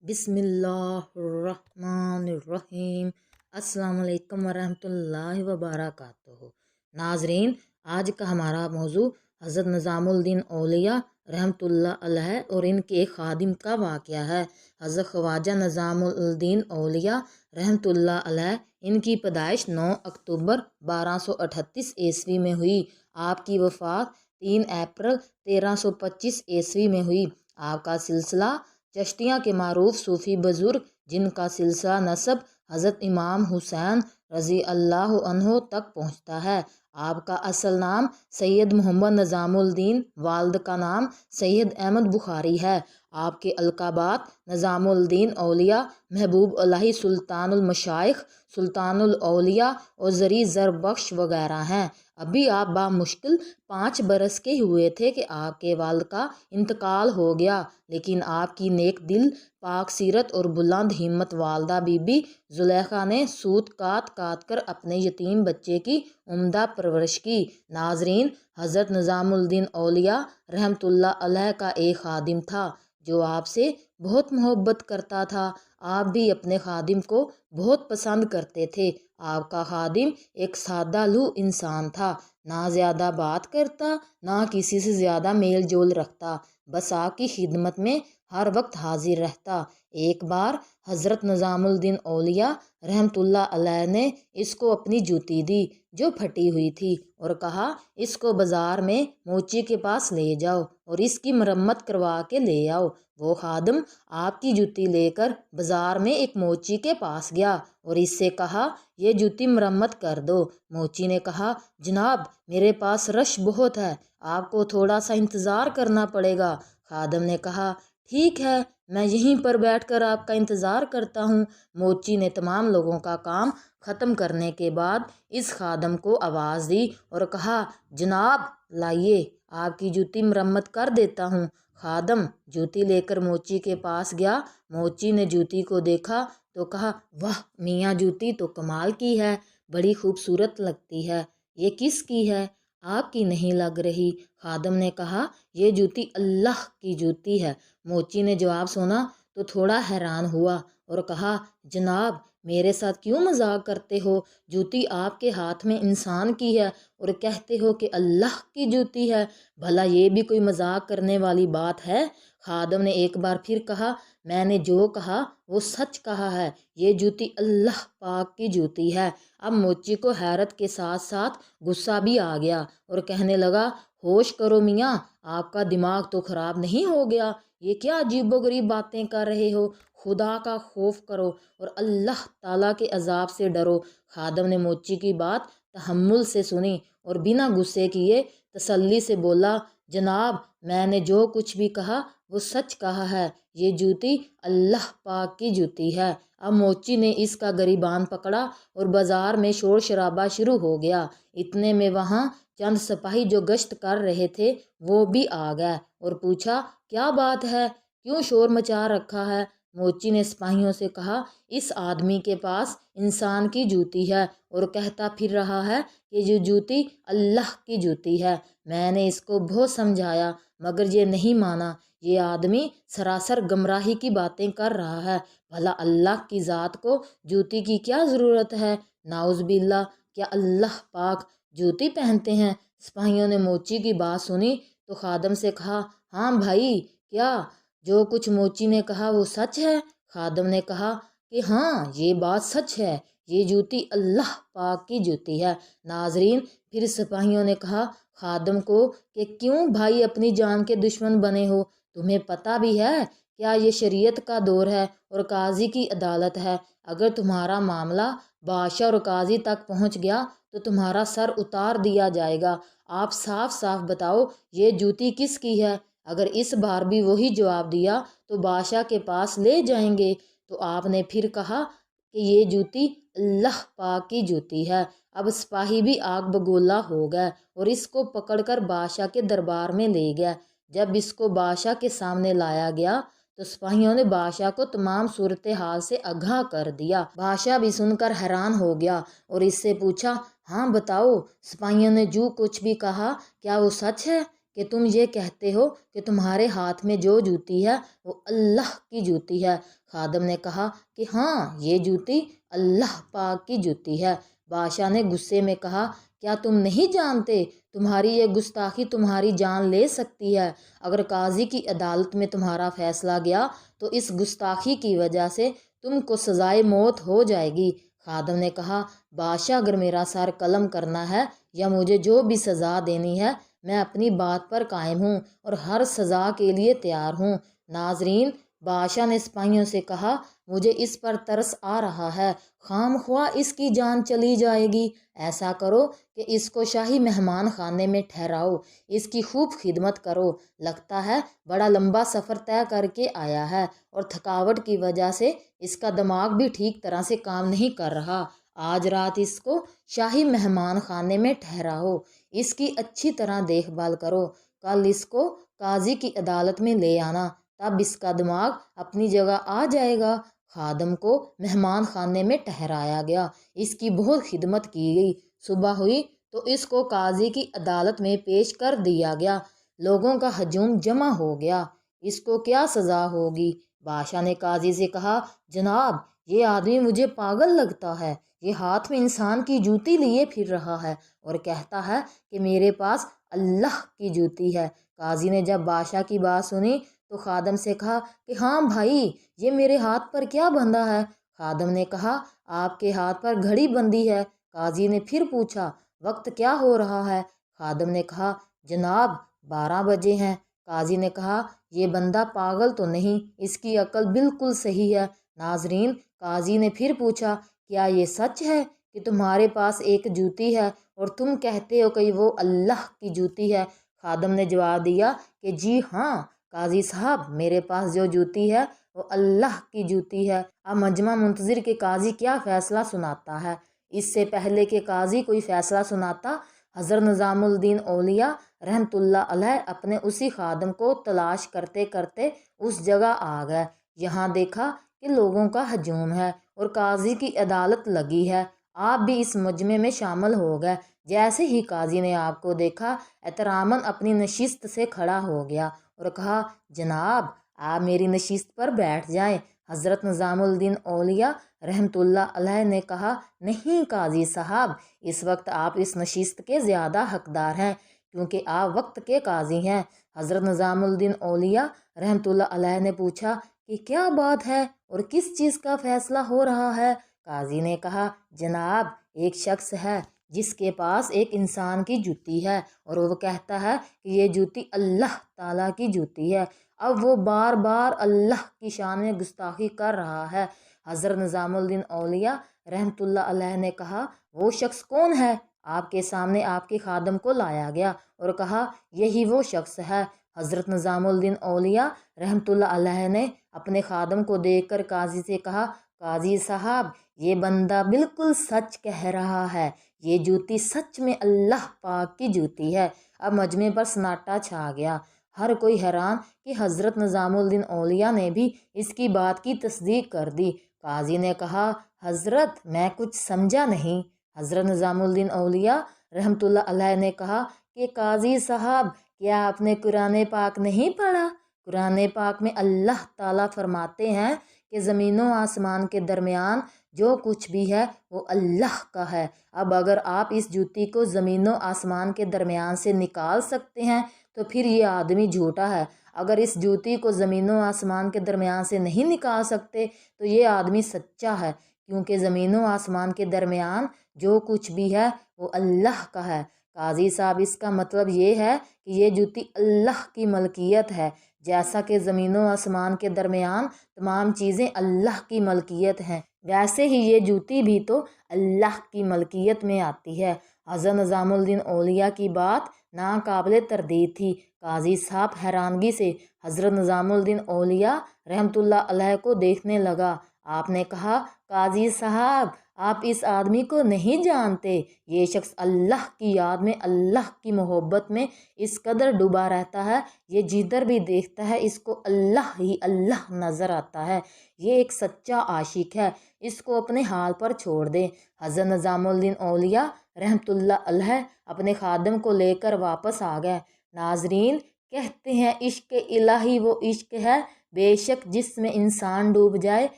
बिस्मिल्लाहिर्रहमानिर्रहीम। अस्सलाम वालेकुम वरहमतुल्लाहि वबरकातुहू। नाजरीन, आज का हमारा मौजू हज़रत निज़ामुद्दीन औलिया रहमतुल्लाह अलैह और इनके एक खादिम का वाक़या है। हज़रत ख्वाजा निज़ामुद्दीन औलिया रहमतुल्लाह अलैह, इनकी पैदाइश 9 अक्टूबर 1238 ईस्वी में हुई। आपकी वफ़ात 3 अप्रैल 1325 ईस्वी में हुई। आपका सिलसिला चश्तिया के मारूफ सूफ़ी बुज़ुर्ग, जिनका सिलसिला नसब हज़रत इमाम हुसैन रज़ी अल्लाह अन्हो तक पहुँचता है। आपका असल नाम सैयद मोहम्मद निज़ामुद्दीन, वालिद का नाम सैयद अहमद बुखारी है। आपके अलक़ाबात निज़ामुद्दीन औलिया, महबूब इलाही, सुल्तानुल मशाइख, सुल्तानुल औलिया और ज़री ज़रबख्श वगैरह हैं। अभी आप बामुश्किल 5 बरस के हुए थे कि आपके वालिद का इंतकाल हो गया, लेकिन आपकी नेक दिल, पाक सीरत और बुलंद हिम्मत वालदा बीबी जुलेखा ने सूत काट काट कर अपने यतीम बच्चे की उम्दा परवरिश की। नाजरीन, हज़रत निज़ामुद्दीन औलिया रहमतुल्लाह अलैह का एक खादिम था जो आपसे बहुत मोहब्बत करता था। आप भी अपने खादिम को बहुत पसंद करते थे। आपका खादिम एक सादा लू इंसान था, ना ज़्यादा बात करता, ना किसी से ज़्यादा मेल जोल रखता, बस आपकी खिदमत में हर वक्त हाजिर रहता। एक बार हज़रत निज़ामुद्दीन औलिया रहमतुल्लाह अलैह ने इसको अपनी जूती दी जो फटी हुई थी और कहा, इसको बाज़ार में मोची के पास ले जाओ और इसकी मरम्मत करवा के ले आओ। वो खादिम आपकी जूती लेकर बाज़ार में एक मोची के पास गया और इससे कहा, ये जूती मरम्मत कर दो। मोची ने कहा, जनाब मेरे पास रश बहुत है, आपको थोड़ा सा इंतज़ार करना पड़ेगा। खादिम ने कहा, ठीक है, मैं यहीं पर बैठकर आपका इंतज़ार करता हूँ। मोची ने तमाम लोगों का काम ख़त्म करने के बाद इस खादम को आवाज़ दी और कहा, जनाब लाइए, आपकी जूती मरम्मत कर देता हूँ। खादम जूती लेकर मोची के पास गया। मोची ने जूती को देखा तो कहा, वाह मियाँ, जूती तो कमाल की है, बड़ी खूबसूरत लगती है। ये किस की है? आपकी नहीं लग रही। खादम ने कहा, ये जूती अल्लाह की जूती है। मोची ने जवाब सुना तो थोड़ा हैरान हुआ और कहा, जनाब मेरे साथ क्यों मजाक करते हो? जूती आपके हाथ में इंसान की है और कहते हो कि अल्लाह की जूती है। भला ये भी कोई मजाक करने वाली बात है? खादम ने एक बार फिर कहा, मैंने जो कहा वो सच कहा है, ये जूती अल्लाह पाक की जूती है। अब मोची को हैरत के साथ साथ गुस्सा भी आ गया और कहने लगा, होश करो मियाँ, आपका दिमाग तो ख़राब नहीं हो गया? ये क्या अजीबोगरीब बातें कर रहे हो? खुदा का खौफ करो और अल्लाह ताला के अजाब से डरो। खादम ने मोची की बात तहम्मुल से सुनी और बिना गुस्से किए तसल्ली से बोला, जनाब मैंने जो कुछ भी कहा वो सच कहा है, ये जूती अल्लाह पाक की जूती है। अब मोची ने इसका गरीबान पकड़ा और बाजार में शोर शराबा शुरू हो गया। इतने में वहाँ चंद सिपाही जो गश्त कर रहे थे वो भी आ गए और पूछा, क्या बात है, क्यों शोर मचा रखा है? मोची ने सिपाहियों से कहा, इस आदमी के पास इंसान की जूती है और कहता फिर रहा है कि ये जूती अल्लाह की जूती है। मैंने इसको बहुत समझाया मगर ये नहीं माना। ये आदमी सरासर गमराही की बातें कर रहा है। भला अल्लाह की ज़ात को जूती की क्या ज़रूरत है? नाउज़ बिल्ला, क्या अल्लाह पाक जूती पहनते हैं? सिपाहियों ने मोची की बात सुनी तो खादम से कहा, हाँ भाई, क्या जो कुछ मोची ने कहा वो सच है? खादम ने कहा कि हाँ, ये बात सच है, ये जूती अल्लाह पाक की जूती है। नाजरीन, फिर सिपाहियों ने कहा खादम को कि क्यों भाई अपनी जान के दुश्मन बने हो? तुम्हें पता भी है क्या ये शरीयत का दौर है और काजी की अदालत है? अगर तुम्हारा मामला बादशाह और काजी तक पहुंच गया तो तुम्हारा सर उतार दिया जाएगा। आप साफ साफ बताओ, ये जूती किसकी है? अगर इस बार भी वही जवाब दिया तो बादशाह के पास ले जाएंगे। तो आपने फिर कहा कि ये जूती अल्लाह पाक की जूती है। अब सिपाही भी आग बगोला हो गए और इसको पकड़कर बादशाह के दरबार में ले गया। जब इसको बादशाह के सामने लाया गया तो सिपाहियों ने बादशाह को तमाम सूरत हाल से आगाह कर दिया। बादशाह भी सुनकर हैरान हो गया और इससे पूछा, हाँ बताओ, सिपाहियों ने जो कुछ भी कहा क्या वो सच है کہ تم یہ کہتے ہو کہ تمہارے ہاتھ میں جو جوتی ہے وہ اللہ کی جوتی ہے۔ خادم نے کہا کہ ہاں، یہ جوتی اللہ پاک کی جوتی ہے۔ بادشاہ نے غصے میں کہا، کیا تم نہیں جانتے تمہاری یہ گستاخی تمہاری جان لے سکتی ہے؟ اگر قاضی کی عدالت میں تمہارا فیصلہ گیا تو اس گستاخی کی وجہ سے تم کو سزائے موت ہو جائے گی۔ خادم نے کہا، بادشاہ، اگر میرا سر قلم کرنا ہے یا مجھے جو بھی سزا دینی ہے، میں اپنی بات پر قائم ہوں اور ہر سزا کے لیے تیار ہوں۔ ناظرین، بادشاہ نے سپاہیوں سے کہا، مجھے اس پر ترس آ رہا ہے، خام خواہ اس کی جان چلی جائے گی۔ ایسا کرو کہ اس کو شاہی مہمان خانے میں ٹھہراؤ، اس کی خوب خدمت کرو۔ لگتا ہے بڑا لمبا سفر طے کر کے آیا ہے اور تھکاوٹ کی وجہ سے اس کا دماغ بھی ٹھیک طرح سے کام نہیں کر رہا۔ آج رات اس کو شاہی مہمان خانے میں ٹھہراؤ، اس کی اچھی طرح دیکھ بھال کرو۔ کل اس کو قاضی کی عدالت میں لے آنا، تب اس کا دماغ اپنی جگہ آ جائے گا۔ خادم کو مہمان خانے میں ٹھہرایا گیا، اس کی بہت خدمت کی گئی۔ صبح ہوئی تو اس کو قاضی کی عدالت میں پیش کر دیا گیا۔ لوگوں کا ہجوم جمع ہو گیا۔ اس کو کیا سزا ہوگی؟ بادشاہ نے قاضی سے کہا، جناب، یہ آدمی مجھے پاگل لگتا ہے۔ یہ ہاتھ میں انسان کی جوتی لیے پھر رہا ہے اور کہتا ہے کہ میرے پاس اللہ کی جوتی ہے۔ قاضی نے جب بادشاہ کی بات سنی تو خادم سے کہا کہ ہاں بھائی، یہ میرے ہاتھ پر کیا بندھا ہے؟ خادم نے کہا، آپ کے ہاتھ پر گھڑی بندھی ہے۔ قاضی نے پھر پوچھا، وقت کیا ہو رہا ہے؟ خادم نے کہا، جناب 12 بجے ہیں۔ قاضی نے کہا، یہ بندہ پاگل تو نہیں، اس کی عقل بالکل صحیح ہے۔ ناظرین، قاضی نے پھر پوچھا، کیا یہ سچ ہے کہ تمہارے پاس ایک جوتی ہے اور تم کہتے ہو کہ وہ اللہ کی جوتی ہے؟ خادم نے جواب دیا کہ جی ہاں قاضی صاحب، میرے پاس جو جوتی ہے وہ اللہ کی جوتی ہے۔ اب مجمع منتظر کہ قاضی کیا فیصلہ سناتا ہے۔ اس سے پہلے کہ قاضی کوئی فیصلہ سناتا، حضرت نظام الدین اولیاء رحمۃ اللہ علیہ اپنے اسی خادم کو تلاش کرتے کرتے اس جگہ آ گئے۔ یہاں دیکھا کہ لوگوں کا ہجوم ہے اور قاضی کی عدالت لگی ہے۔ آپ بھی اس مجمع میں شامل ہو گئے۔ جیسے ہی قاضی نے آپ کو دیکھا، احتراماً اپنی نشست سے کھڑا ہو گیا اور کہا، جناب، آپ میری نشست پر بیٹھ جائیں۔ حضرت نظام الدین اولیاء رحمۃ اللہ علیہ نے کہا، نہیں قاضی صاحب، اس وقت آپ اس نشست کے زیادہ حقدار ہیں کیونکہ آپ وقت کے قاضی ہیں۔ حضرت نظام الدین اولیاء رحمۃ اللہ علیہ نے پوچھا کہ کیا بات ہے اور کس چیز کا فیصلہ ہو رہا ہے؟ قاضی نے کہا، جناب، ایک شخص ہے جس کے پاس ایک انسان کی جوتی ہے اور وہ کہتا ہے کہ یہ جوتی اللہ تعالیٰ کی جوتی ہے۔ اب وہ بار بار اللہ کی شان میں گستاخی کر رہا ہے۔ حضرت نظام الدین اولیاء رحمۃ اللہ علیہ نے کہا، وہ شخص کون ہے؟ آپ کے سامنے آپ کے خادم کو لایا گیا اور کہا، یہی وہ شخص ہے۔ حضرت نظام الدین اولیاء رحمۃ اللہ علیہ نے اپنے خادم کو دیکھ کر قاضی سے کہا، قاضی صاحب، یہ بندہ بالکل سچ کہہ رہا ہے، یہ جوتی سچ میں اللہ پاک کی جوتی ہے۔ اب مجمع پر سناٹا چھا گیا۔ ہر کوئی حیران کہ حضرت نظام الدین اولیاء نے بھی اس کی بات کی تصدیق کر دی۔ قاضی نے کہا، حضرت، میں کچھ سمجھا نہیں۔ حضرت نظام الدین اولیاء رحمۃ اللہ علیہ نے کہا کہ قاضی صاحب، کیا آپ نے قرآن پاک نہیں پڑھا؟ قرآن پاک میں اللہ تعالیٰ فرماتے ہیں کہ زمین و آسمان کے درمیان جو کچھ بھی ہے وہ اللہ کا ہے۔ اب اگر آپ اس جوتی کو زمین و آسمان کے درمیان سے نکال سکتے ہیں تو پھر یہ آدمی جھوٹا ہے۔ اگر اس جوتی کو زمین و آسمان کے درمیان سے نہیں نکال سکتے تو یہ آدمی سچا ہے، کیونکہ زمین و آسمان کے درمیان جو کچھ بھی ہے وہ اللہ کا ہے۔ قاضی صاحب، اس کا مطلب یہ ہے کہ یہ جوتی اللہ کی ملکیت ہے، جیسا کہ زمین و آسمان کے درمیان تمام چیزیں اللہ کی ملکیت ہیں، ویسے ہی یہ جوتی بھی تو اللہ کی ملکیت میں آتی ہے۔ حضرت نظام الدین اولیاء کی بات ناقابل تردید تھی۔ قاضی صاحب حیرانگی سے حضرت نظام الدین اولیاء رحمۃ اللہ علیہ کو دیکھنے لگا۔ آپ نے کہا، قاضی صاحب، آپ اس آدمی کو نہیں جانتے۔ یہ شخص اللہ کی یاد میں، اللہ کی محبت میں اس قدر ڈوبا رہتا ہے، یہ جدھر بھی دیکھتا ہے اس کو اللہ ہی اللہ نظر آتا ہے۔ یہ ایک سچا عاشق ہے، اس کو اپنے حال پر چھوڑ دیں۔ حضرت نظام الدین اولیاء رحمۃ اللہ علیہ اپنے خادم کو لے کر واپس آ گئے۔ नाजरीन, कहते हैं इश्क इलाही वो इश्क है बेशक जिसमें इंसान डूब जाए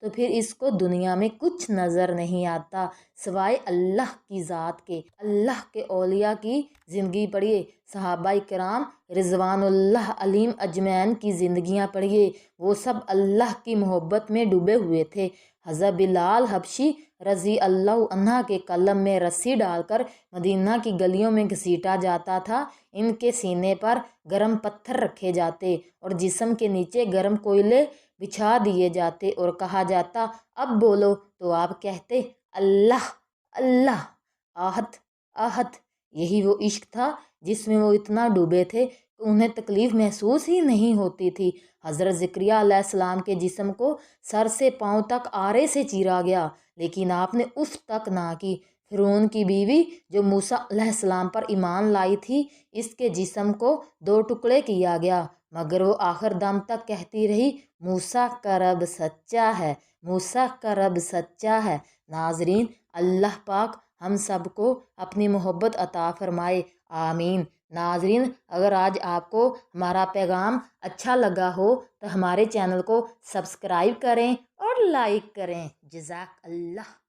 तो फिर इसको दुनिया में कुछ नज़र नहीं आता सिवाय अल्लाह की ज़ात के। अल्लाह के औलिया की ज़िंदगी पढ़िए, सहाबाई किराम रिजवानुल्लाह अलीम अजमैन की ज़िंदगियाँ पढ़िए, वो सब अल्लाह की मोहब्बत में डूबे हुए थे। हज़रत बिलाल हबशी रज़ी अल्लाह अन्हा के कलम में रस्सी डालकर मदीना की गलियों में घसीटा जाता था। इनके सीने पर गर्म पत्थर रखे जाते और जिस्म के नीचे गर्म कोयले बिछा दिए जाते और कहा जाता अब बोलो, तो आप कहते अल्लाह अल्लाह, आहत आहत। यही वो इश्क था जिसमें वो इतना डूबे थे कि उन्हें तकलीफ़ महसूस ही नहीं होती थी। हज़रत ज़करिया अलैहिस्सलाम के जिस्म को सर से पाँव तक आरे से चीरा गया, लेकिन आपने उफ तक ना की। फ़िरौन की बीवी जो मूसा अलैहिस्सलाम पर ईमान लाई थी, इसके जिस्म को 2 टुकड़े किया गया, मगर वो आखिर दम तक कहती रही मूसा का रब सच्चा है, मूसा का रब सच्चा है। नाजरीन, अल्लाह पाक हम सबको अपनी मोहब्बत अता फ़रमाए, आमीन। नाजरीन, अगर आज आपको हमारा पैगाम अच्छा लगा हो तो हमारे चैनल को सब्सक्राइब करें और लाइक करें। जज़ाक अल्लाह।